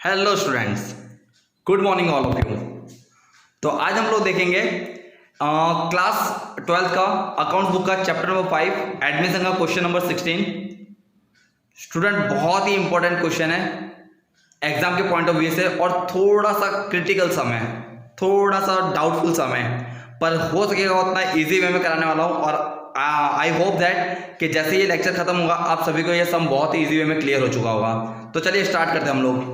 Hello students, good morning all of you. तो आज हम लोग देखेंगे क्लास 12 का अकाउंट बुक का चैप्टर नंबर 5 एडमिशन का क्वेश्चन नंबर 16। स्टूडेंट बहुत ही इंपॉर्टेंट क्वेश्चन है एग्जाम के पॉइंट ऑफ व्यू से और थोड़ा सा क्रिटिकल समय, थोड़ा सा डाउटफुल समय, पर हो सकेगा उतना इजी वे में कराने वाला हूँ। और आई होप दैट कि जैसे ये लेक्चर खत्म होगा आप सभी को ये सम बहुत ही इजी वे में क्लियर हो चुका होगा। तो चलिए स्टार्ट करते हैं हम लोग।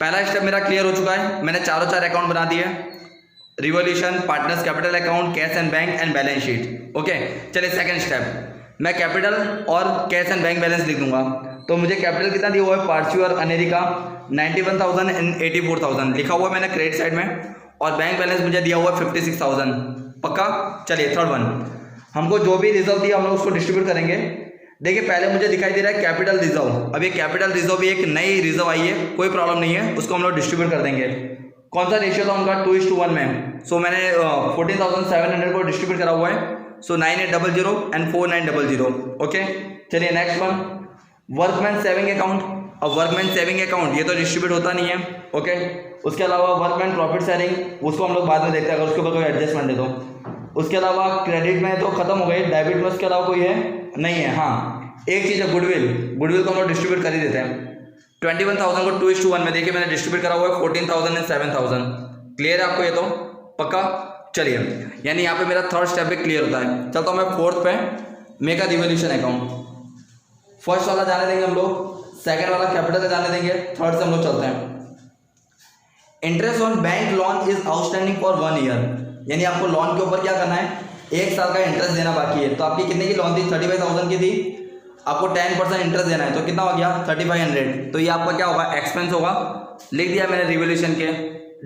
पहला स्टेप मेरा क्लियर हो चुका है, मैंने चारों अकाउंट बना दिए, revolution, partners capital account, cash and bank and balance sheet. Okay, चलिए सेकंड स्टेप, मैं कैपिटल और कैश एंड बैंक बैलेंस लिख दूंगा। तो मुझे कैपिटल कितना दिया हुआ है पार्चू और अनेरी का 91,000 एंड 84,000 लिखा हुआ है मैंने क्रेडिट साइड में, और बैंक बैलेंस मुझे दिया हुआ है 56,000। पक्का। चलिए थर्ड वन, हमको जो भी रिजर्व दिया हम लोग उसको डिस्ट्रीब्यूट करेंगे। देखिए पहले मुझे दिखाई दे रहा है कैपिटल रिजर्व, अब ये कैपिटल रिजर्व भी एक नई रिजर्व आई है, कोई प्रॉब्लम नहीं है, उसको हम लोग डिस्ट्रीब्यूट कर देंगे। कौन सा रेशियो था उनका 2:1 में। सो मैंने 14,700 को डिस्ट्रीब्यूट करा हुआ है। सो 9800 एंड 4900। ओके, चलिए next one, workman saving account. अब वर्कमैन सेविंग अकाउंट ये तो डिस्ट्रीब्यूट होता नहीं है। ओके, उसके अलावा वर्कमैन प्रॉफिट शेयरिंग, उसको हम लोग बाद में देखते हैं अगर उसके ऊपर कोई एडजस्टमेंट दे दो। उसके अलावा क्रेडिट में तो खत्म हो गई, डेबिट में उसके अलावा कोई है नहीं है। हाँ, एक चीज़ है गुडविल, गुडविल को हम लोग डिस्ट्रीब्यूट कर ही देते हैं। 21,000 को 2:1 में देखिए मैंने डिस्ट्रीब्यूट करा हुआ है 14,000 एंड 7,000। क्लियर है आपको ये तो पक्का। चलिए यानी यहाँ पे मेरा थर्ड स्टेप भी क्लियर होता है। चलता हूँ मैं फोर्थ पे, make a revolution account. First वाला जाने देंगे हम लोग, सेकंड वाला कैपिटल का जाने देंगे, थर्ड से हम लोग चलते हैं। Interest on bank loan is outstanding for 1 year, यानी आपको लोन के ऊपर क्या करना है, 1 साल का इंटरेस्ट देना बाकी है। तो आपकी कितने की लोन थी, 35,000 की थी, आपको 10% इंटरेस्ट देना है, तो कितना हो गया 3500। तो ये आपका क्या होगा, एक्सपेंस होगा। लिख दिया मैंने रिवॉल्यूशन के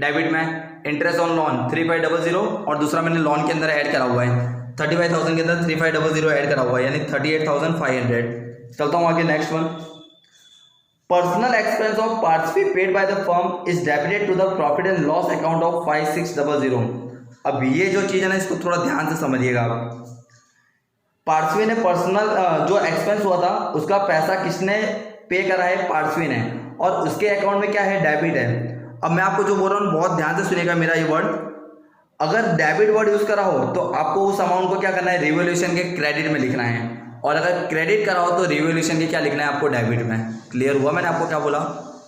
डेबिट में, इंटरेस्ट ऑन लोन 3500 और दूसरा मैंने लोन के अंदर ऐड करा हुआ है 35,000 के अंदर 3500 ऐड करा हुआ है, यानी 38,500। चलता हूँ आगे next one, personal expense of parts fee paid by the firm is debited to the profit and loss account of 5600। अब ये जो चीज़ है ना इसको थोड़ा ध्यान से समझिएगा आप। पार्सवी ने पर्सनल जो एक्सपेंस हुआ था उसका पैसा किसने पे करा है, पार्सवी ने, और उसके अकाउंट में क्या है, डेबिट है। अब मैं आपको जो बोल रहा हूँ बहुत ध्यान से सुनिएगा मेरा ये वर्ड, अगर डेबिट वर्ड यूज़ करा हो तो आपको उस अमाउंट को क्या करना है, रिवॉल्यूशन के क्रेडिट में लिखना है, और अगर क्रेडिट करा हो तो रिवॉल्यूशन के क्या लिखना है आपको, डेबिट में। क्लियर हुआ मैंने आपको क्या बोला।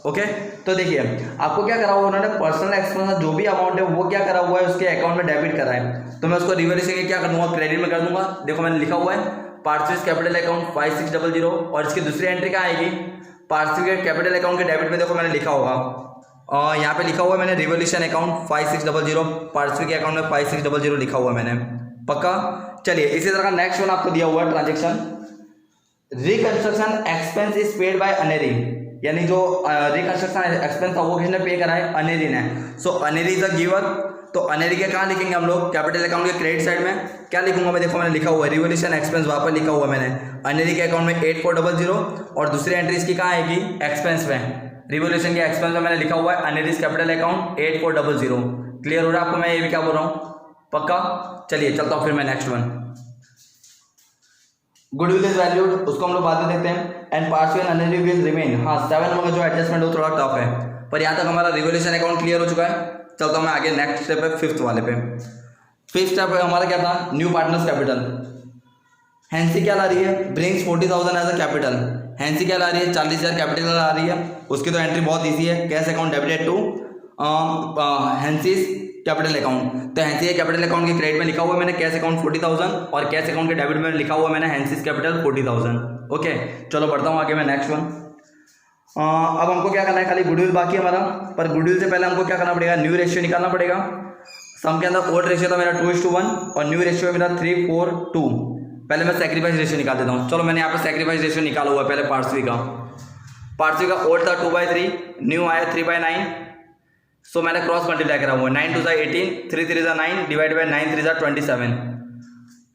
ओके, तो देखिए आपको क्या करा हुआ उन्होंने, पर्सनल एक्सपेंस जो भी अमाउंट है वो क्या करा हुआ है उसके अकाउंट में डेबिट करा है, तो मैं उसको रिवॉल्यूशन के क्या कर दूंगा, क्रेडिट में कर दूंगा। देखो मैंने लिखा हुआ है पार्सिस कैपिटल अकाउंट 5600, और इसकी दूसरी एंट्री क्या आएगी, पार्सिस के कैपिटल अकाउंट के डेबिट में देखो मैंने लिखा होगा, और यहाँ पे लिखा हुआ है मैंने रिवॉल्यूशन अकाउंट 5600, पार्सिस के अकाउंट में 5600 लिखा हुआ है मैंने। पक्का। चलिए इसी तरह का नेक्स्ट वन आपको दिया हुआ है transaction, reconstruction expense is paid by Aneri, यानी जो रिकंस्ट्रक्शन एक्सपेंस था वो किसने पे करा है, अनेरी ने। सो अनेरी इज अ गिवर, तो अनेरी के कहाँ लिखेंगे हम लोग, कैपिटल अकाउंट के क्रेडिट साइड में क्या लिखूंगा मैं, देखो मैंने लिखा हुआ है रिवॉल्यूशन एक्सपेंस, वहाँ पर लिखा हुआ मैंने अनेरी के अकाउंट में 8400, और दूसरी एंट्री इसकी कहाँ आएगी, एक्सपेंस में, रिवॉल्यूशन के एक्सपेंस में मैंने लिखा हुआ है अनेरीज कैपिटल अकाउंट 8400। क्लियर हो रहा है आपको मैं ये भी क्या बोल रहा हूँ, पक्का। चलिए चलता हूँ फिर मैं next one, goodwill is valued, उसको हम लोग बाद में देखते हैं, and partial and Aneri will remain. हाँ 7 नंबर का जो एडजस्टमेंट हो थोड़ा टफ है, पर यहाँ तक हमारा रिवॉल्यूशन अकाउंट क्लियर हो चुका है। चलता हूँ मैं आगे नेक्स्ट स्टेप है, फिफ्थ वाले पे। फिफ्थ स्टेप है हमारा क्या था, न्यू पार्टनर्स कैपिटल। हैंसी क्या ला रही है, ब्रिंग्स 40,000 एज अ कैपिटल। हैंसी क्या ला रही है, 40,000 कैपिटल ला रही है, उसकी तो एंट्री बहुत ईजी है, cash account debited to Hansi's capital account. तो हैंसी कैपिटल अकाउंट के क्रेडिट में लिखा हुआ है मैंने कैश अकाउंट 40,000, और कैश अकाउंट के डेबिट में लिखा हुआ मैंने हैंसीज कैपिटल 40,000। ओके, चलो बढ़ता हूँ आगे मैं नेक्स्ट वन। अब हमको क्या करना है, खाली गुडविल बाकी है हमारा, पर गुडविल से पहले हमको क्या करना पड़ेगा, न्यू रेशियो निकालना पड़ेगा। सम के अंदर ओल्ड रेशियो था मेरा 2:1 और न्यू रेशियो मेरा 3:4:2। पहले मैं सैक्रिफाइस रेशियो निकाल देता हूँ। चलो मैंने यहाँ पे सैक्रिफाइस रेशियो निकाला हुआ है पहले पार्सवी का ओल्ड था 2/3, न्यू आया 3/9। सो मैंने क्रॉस मल्टीप्लाई करा हुआ है, 9 2 18, 3 3 9, डिवाइड बाई 9 3 27,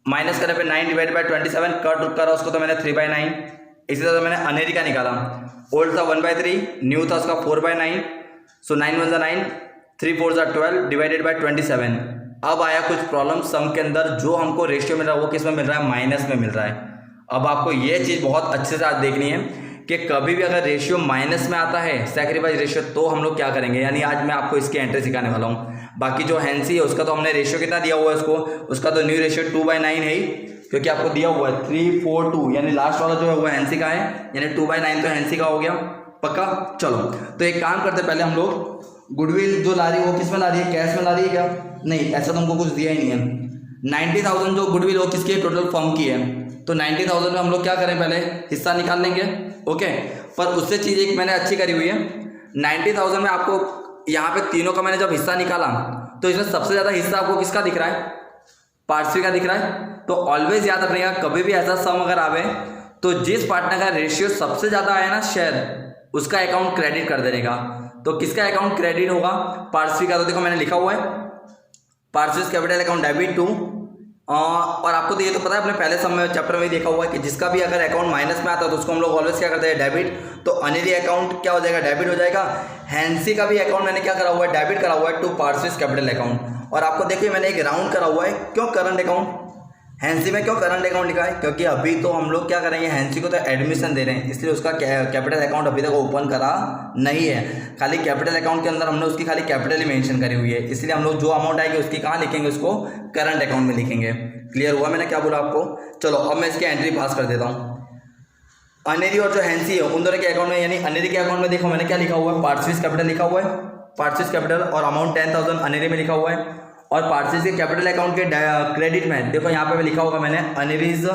माइनस करने पे 9 डिवाइड बाई 27, कट करा उसको तो मैंने 3/9। इसी तरह मैंने अनेरी का निकाला, ओल्ड था 1/3, न्यू था उसका 4/9। सो 9 1 9, 3 4 12, डिवाइडेड बाई 27। अब आया कुछ प्रॉब्लम, सम के अंदर जो हमको रेशियो मिल रहा है वो किस में मिल रहा है, माइनस में मिल रहा है। अब आपको ये चीज़ बहुत अच्छे से आज देखनी है कि कभी भी अगर रेशियो माइनस में आता है सैक्रिफाइस रेशियो, तो हम लोग क्या करेंगे, यानी आज मैं आपको इसकी एंट्री सिखाने वाला हूँ। बाकी जो हैंसी है उसका तो हमने रेशियो कितना दिया हुआ है उसको, उसका तो न्यू रेशियो 2/9 है ही, क्योंकि आपको दिया हुआ है 3 4 2, यानी लास्ट वाला जो है वो हैंसी का है, यानी 2/9 तो हैंसी का हो गया पक्का। चलो तो एक काम करते पहले हम लोग गुडविल जो ला रही है वो किस में ला रही है, कैश में ला रही है क्या, नहीं ऐसा तो हमको कुछ दिया ही नहीं है। 90,000 जो गुडविल वो किसकी है, टोटल फर्म की है, तो 90,000 में हम लोग क्या करें, पहले हिस्सा निकाल लेंगे ओके। पर उससे चीज़ एक मैंने अच्छी करी हुई है, 90,000 में आपको यहाँ पे तीनों का मैंने जब हिस्सा निकाला तो इसमें सबसे ज़्यादा हिस्सा आपको किसका दिख रहा है, पार्टनर का दिख रहा है। तो ऑलवेज याद रखिएगा कभी भी ऐसा सम अगर आवे तो जिस पार्टनर का रेशियो सबसे ज़्यादा आया ना शेयर, उसका अकाउंट क्रेडिट कर देने का। तो किसका अकाउंट क्रेडिट होगा, पार्टनर का। तो देखो मैंने लिखा हुआ है partners capital account debit to, और आपको तो ये तो पता है अपने पहले समय चैप्टर में देखा हुआ है कि जिसका भी अगर अकाउंट माइनस में आता है तो उसको हम लोग ऑलवेज क्या करते हैं, डेबिट। तो अनिली अकाउंट क्या हो जाएगा, डेबिट हो जाएगा। हैंसी का भी अकाउंट मैंने क्या करा हुआ है, डेबिट करा हुआ है टू पार्टनर्स कैपिटल अकाउंट। और आपको देखिए मैंने एक राउंड करा हुआ है, क्यों करंट अकाउंट, हैंसी में क्यों करंट अकाउंट लिखा है, क्योंकि अभी तो हम लोग क्या करेंगे, हैंसी को तो एडमिशन दे रहे हैं, इसलिए उसका कैपिटल अकाउंट अभी तक ओपन करा नहीं है। खाली कैपिटल अकाउंट के अंदर हमने उसकी खाली कैपिटल ही मेंशन करी हुई है, इसलिए हम लोग जो अमाउंट आएगी उसकी कहाँ लिखेंगे, उसको करंट अकाउंट में लिखेंगे। क्लियर हुआ मैंने क्या बोला आपको। चलो अब मैं इसकी एंट्री पास कर देता हूँ। अनेरी और जो हैंसी है उन दोनों के अकाउंट में, यानी अनेरी के अकाउंट में देखो मैंने क्या लिखा हुआ है, पार्टनर्स कैपिटल लिखा हुआ है, पार्टनर्स कैपिटल और अमाउंट 10,000 अनेरी में लिखा हुआ है। और पार्टनर्स के कैपिटल अकाउंट के क्रेडिट में देखो यहाँ पे लिखा होगा मैंने अनेरीज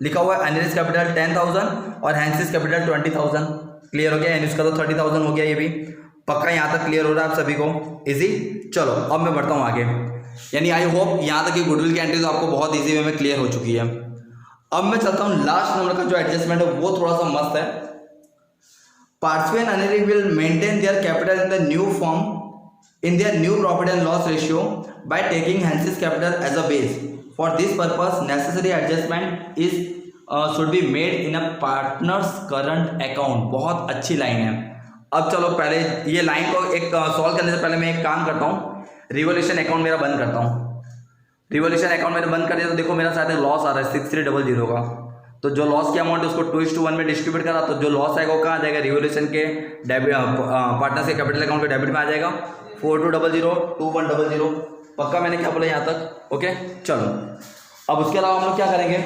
लिखा हुआ है, अनेरीज कैपिटल 10,000 और हैंसीज कैपिटल 20,000। क्लियर हो गया, यानी उसका तो 30,000 हो गया, ये भी पक्का यहाँ तक क्लियर हो रहा है आप सभी को, इजी। चलो अब मैं बढ़ता हूँ आगे, यानी आई होप यहाँ तक की गुडविल की एंट्री तो आपको बहुत ईजी वे में क्लियर हो चुकी है। अब मैं चलता हूँ लास्ट नंबर का जो एडजस्टमेंट है वो थोड़ा सा मस्त है। Partner and Aneri will maintain their capital in the new form in their new profit and loss ratio by taking Hansis capital as a base. For this purpose, necessary adjustment is should be made in a partner's current account. बहुत अच्छी line है। अब चलो पहले ये line को एक solve करने से पहले मैं एक काम करता हूँ, रिवोल्यूशन अकाउंट मेरा बंद करता हूँ। रिवोल्यूशन अकाउंट मैंने बंद कर दिया तो देखो मेरा साथ लॉस आ रहा है 6300 का, तो जो लॉस की अमाउंट है उसको 2:1 में डिस्ट्रीब्यूट करा, तो जो लॉस आएगा वो कहाँ आ जाएगा, रिवोल्यूशन के पार्टनर्स के कैपिटल अकाउंट के डेबिट में आ जाएगा। 4200 2100 पक्का मैंने क्या बोला यहाँ तक, ओके। चलो अब उसके अलावा हम लोग क्या करेंगे,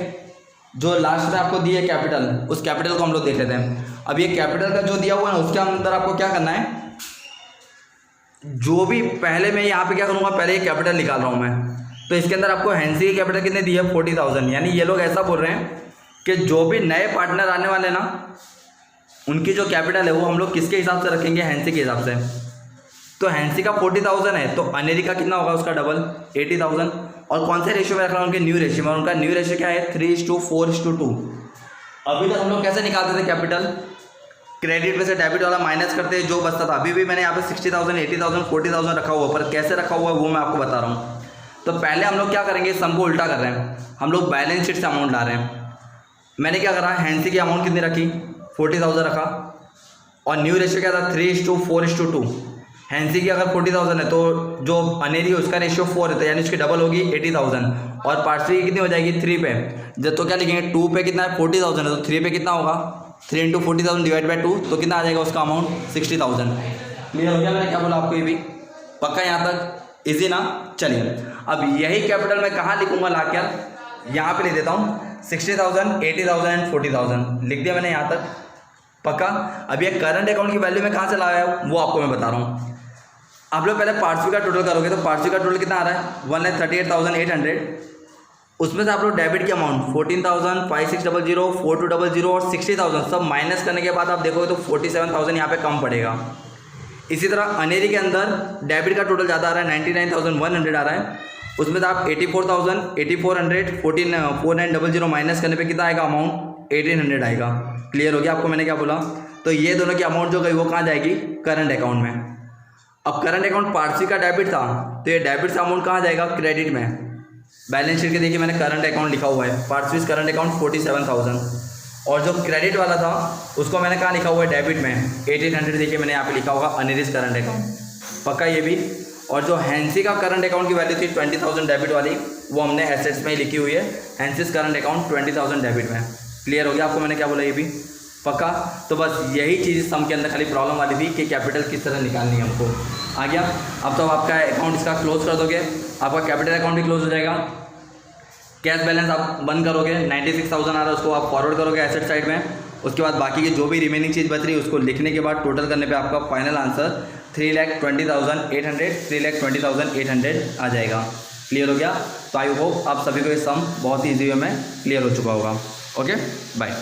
जो लास्ट में आपको दिए कैपिटल, उस कैपिटल को हम लोग देख लेते हैं। अब ये कैपिटल का जो दिया हुआ है ना उसके अंदर आपको क्या करना है, जो भी पहले मैं यहाँ पे क्या करूँगा, पहले ये कैपिटल निकाल रहा हूँ मैं, तो इसके अंदर आपको हैंसी की कैपिटल कितने दी है 40,000। यानी ये लोग ऐसा बोल रहे हैं कि जो भी नए पार्टनर आने वाले ना उनकी जो कैपिटल है वो हम लोग किसके हिसाब से रखेंगे, हैंसी के हिसाब से। तो हैंसी का 40,000 है तो अनेरी का कितना होगा, उसका डबल 80,000। और कौन से रेशियो में रख रहा हूँ, उनके न्यू रेशियो में। उनका न्यू रेशियो क्या है 3:4:2। अभी तक हम लोग कैसे निकालते थे कैपिटल, क्रेडिट में से डेबिट वाला माइनस करते जो बचता था। अभी भी मैंने यहाँ पे 60,000 80,000 40,000 रखा हुआ, पर कैसे रखा हुआ है वो मैं आपको बता रहा हूँ। तो पहले हम लोग क्या करेंगे, सम को उल्टा कर रहे हैं, हम लोग बैलेंस शीट से अमाउंट ला रहे हैं। मैंने क्या करा, हैंसी की अमाउंट कितनी रखी 40,000 रखा, और न्यू रेशियो क्या था 3:4:2। हैंसी की अगर 40,000 है तो जो अनेरी है उसका रेशियो 4 है, यानी उसकी डबल होगी 80,000। और पार्टनर की कितनी हो जाएगी 3 पे, जब तो क्या लिखेंगे 2 पे कितना है 40,000 है, तो 3 पे कितना होगा 3 × 40,000 डिवाइड बाई 2, तो कितना आ जाएगा उसका अमाउंट 60,000। क्लियर हो गया मैंने क्या बोला आपको, ये भी पक्का यहाँ तक इजी ना। चलिए अब यही कैपिटल मैं कहाँ लिखूंगा, लाकर यहाँ पे लिख देता हूँ 60,000 80,000 एंड 40,000 लिख दिया मैंने यहाँ तक पक्का। अब ये करंट अकाउंट की वैल्यू मैं कहाँ से लाया हूँ वो आपको मैं बता रहा हूँ। आप लोग पहले पार्टनर का टोटल करोगे तो पार्टनर का टोटल कितना आ रहा है 1,38,800। उसमें से आप लोग डेबिट की अमाउंट 14,000 5600 4200 और 60,000 सब माइनस करने के बाद आप देखोगे तो 47,000 यहाँ पे कम पड़ेगा। इसी तरह अनेरी के अंदर डेबिट का टोटल ज़्यादा आ रहा है 99,100 आ रहा है, उसमें से आप 84,000 8400 4900 माइनस करने पे कितना आएगा अमाउंट 1,800 आएगा। क्लियर हो गया आपको मैंने क्या बोला। तो ये दोनों की अमाउंट जो गई वो कहाँ जाएगी, करंट अकाउंट में। अब करंट अकाउंट पार्टसी का डेबिट था तो ये डेबिट से अमाउंट कहाँ जाएगा, क्रेडिट में। बैलेंस शीट के देखिए मैंने करंट अकाउंट लिखा हुआ है, पार्टसी करंट अकाउंट 47,000, और जो क्रेडिट वाला था उसको मैंने कहाँ लिखा हुआ है, डेबिट में 1,800 देखिए मैंने यहाँ पे लिखा होगा अनेरीज करंट अकाउंट पक्का ये भी। और जो हैंसी का करंट अकाउंट की वैल्यू थी 20,000 डेबिट वाली, वो हमने एसेट्स में ही लिखी हुई है, हैंसीज करंट अकाउंट 20,000 डेबिट में। क्लियर हो गया आपको मैंने क्या बोला, ये भी पक्का। तो बस यही चीज़ सम के अंदर खाली प्रॉब्लम वाली थी कि कैपिटल किस तरह निकालनी है हमको। आ गया। अब तो आपका अकाउंट इसका क्लोज कर दोगे, आपका कैपिटल अकाउंट भी क्लोज हो जाएगा। कैश बैलेंस आप बंद करोगे, 96,000 आ रहा है उसको आप फॉरवर्ड करोगे एसेट साइड में। उसके बाद बाकी की जो भी रिमेनिंग चीज़ बच रही है उसको लिखने के बाद टोटल करने पे आपका फाइनल आंसर 3,20,800 3,20,800 आ जाएगा। क्लियर हो गया। तो आई होप आप सभी को ये सम बहुत ही ईजी वे में क्लियर हो चुका होगा। Okay bye.